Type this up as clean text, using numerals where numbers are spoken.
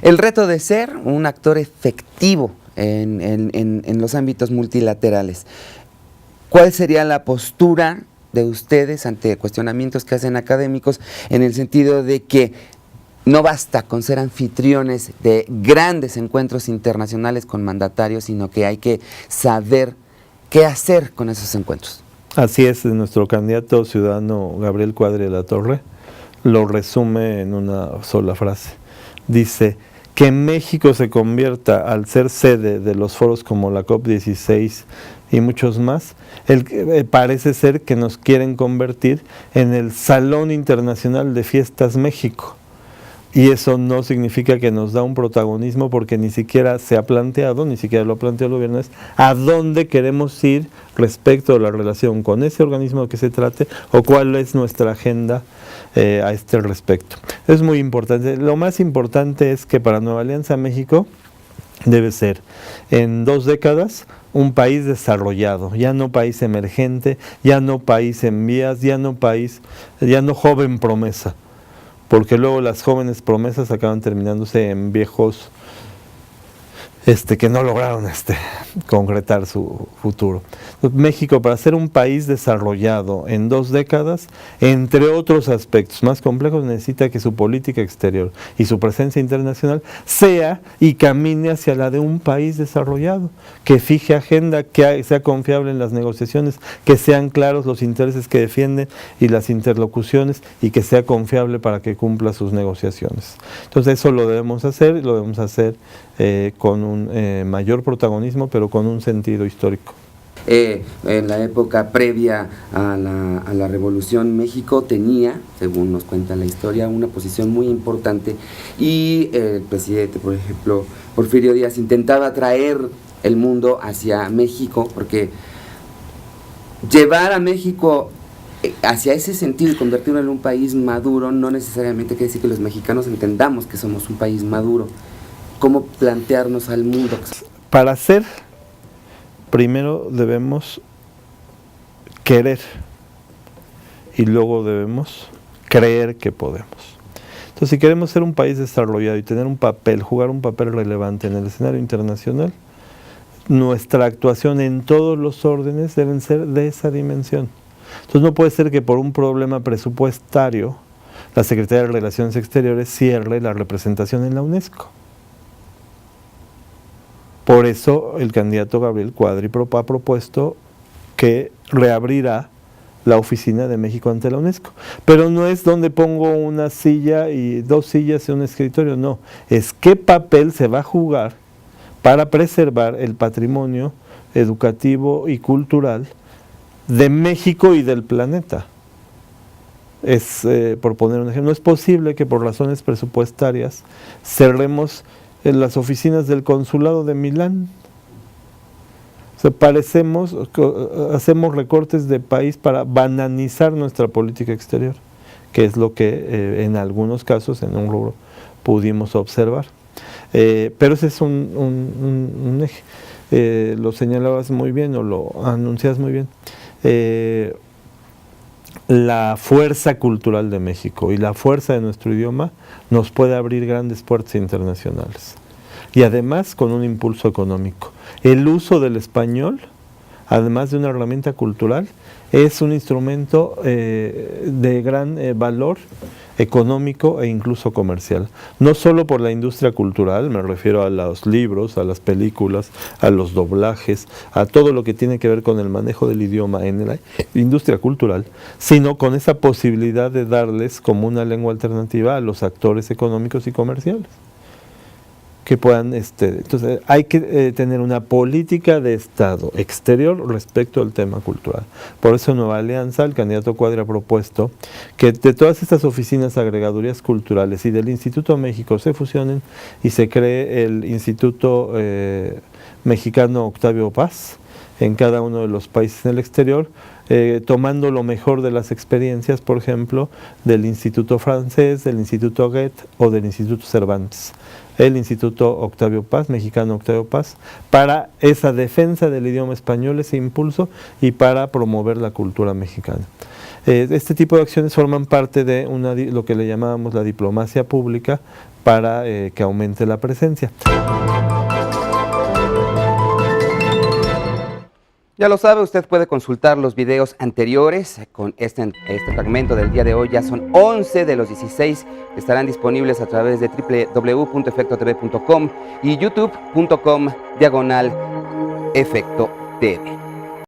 El reto de ser un actor efectivo en los ámbitos multilaterales. ¿Cuál sería la postura de ustedes ante cuestionamientos que hacen académicos en el sentido de que no basta con ser anfitriones de grandes encuentros internacionales con mandatarios, sino que hay que saber qué hacer con esos encuentros? Así es, nuestro candidato ciudadano Gabriel Cuadri de la Torre lo resume en una sola frase. Dice que México se convierta, al ser sede de los foros como la COP16 y muchos más, parece ser que nos quieren convertir en el Salón Internacional de Fiestas México. Y eso no significa que nos da un protagonismo, porque ni siquiera se ha planteado, ni siquiera lo ha planteado el gobierno, es a dónde queremos ir respecto a la relación con ese organismo que se trate, o cuál es nuestra agenda a este respecto. Es muy importante. Lo más importante es que para Nueva Alianza México debe ser, en 2 décadas, un país desarrollado, ya no país emergente, ya no país en vías, ya no joven promesa, porque luego las jóvenes promesas acaban terminándose en viejos que no lograron concretar su futuro. México, para ser un país desarrollado en 2 décadas, entre otros aspectos más complejos, necesita que su política exterior y su presencia internacional sea y camine hacia la de un país desarrollado, que fije agenda, que sea confiable en las negociaciones, que sean claros los intereses que defiende y las interlocuciones, y que sea confiable para que cumpla sus negociaciones. Entonces eso lo debemos hacer con un mayor protagonismo, pero con un sentido histórico. En la época previa a la Revolución, México tenía, según nos cuenta la historia, una posición muy importante, y el presidente, por ejemplo, Porfirio Díaz, intentaba traer el mundo hacia México, porque llevar a México hacia ese sentido y convertirlo en un país maduro no necesariamente quiere decir que los mexicanos entendamos que somos un país maduro. ¿Cómo plantearnos al mundo? Para ser, primero debemos querer, y luego debemos creer que podemos. Entonces, si queremos ser un país desarrollado y tener un papel, jugar un papel relevante en el escenario internacional, nuestra actuación en todos los órdenes deben ser de esa dimensión. Entonces, no puede ser que por un problema presupuestario la Secretaría de Relaciones Exteriores cierre la representación en la UNESCO. Por eso el candidato Gabriel Cuadri ha propuesto que reabrirá la oficina de México ante la UNESCO. Pero no es donde pongo una silla y 2 sillas y un escritorio, no. Es qué papel se va a jugar para preservar el patrimonio educativo y cultural de México y del planeta. Por poner un ejemplo, no es posible que por razones presupuestarias cerremos en las oficinas del consulado de Milán. O sea, hacemos recortes de país para bananizar nuestra política exterior, que es lo que en algunos casos, en un rubro, pudimos observar. Pero ese es un eje. Lo señalabas muy bien, o lo anuncias muy bien. La fuerza cultural de México y la fuerza de nuestro idioma nos puede abrir grandes puertas internacionales, y además con un impulso económico. El uso del español, además de una herramienta cultural, es un instrumento de gran valor económico e incluso comercial. No solo por la industria cultural, me refiero a los libros, a las películas, a los doblajes, a todo lo que tiene que ver con el manejo del idioma en la industria cultural, sino con esa posibilidad de darles como una lengua alternativa a los actores económicos y comerciales, que puedan, entonces hay que tener una política de Estado exterior respecto al tema cultural. Por eso Nueva Alianza, el candidato Cuadri, ha propuesto que de todas estas oficinas agregadurías culturales y del Instituto México se fusionen y se cree el Instituto Mexicano Octavio Paz en cada uno de los países en el exterior, tomando lo mejor de las experiencias, por ejemplo, del Instituto Francés, del Instituto Goethe o del Instituto Cervantes. El Instituto Octavio Paz, Mexicano Octavio Paz, para esa defensa del idioma español, ese impulso, y para promover la cultura mexicana. Este tipo de acciones forman parte de lo que le llamábamos la diplomacia pública para que aumente la presencia. Ya lo sabe, usted puede consultar los videos anteriores. Con este fragmento del día de hoy ya son 11 de los 16 que estarán disponibles a través de www.efectotv.com y youtube.com/efectotv.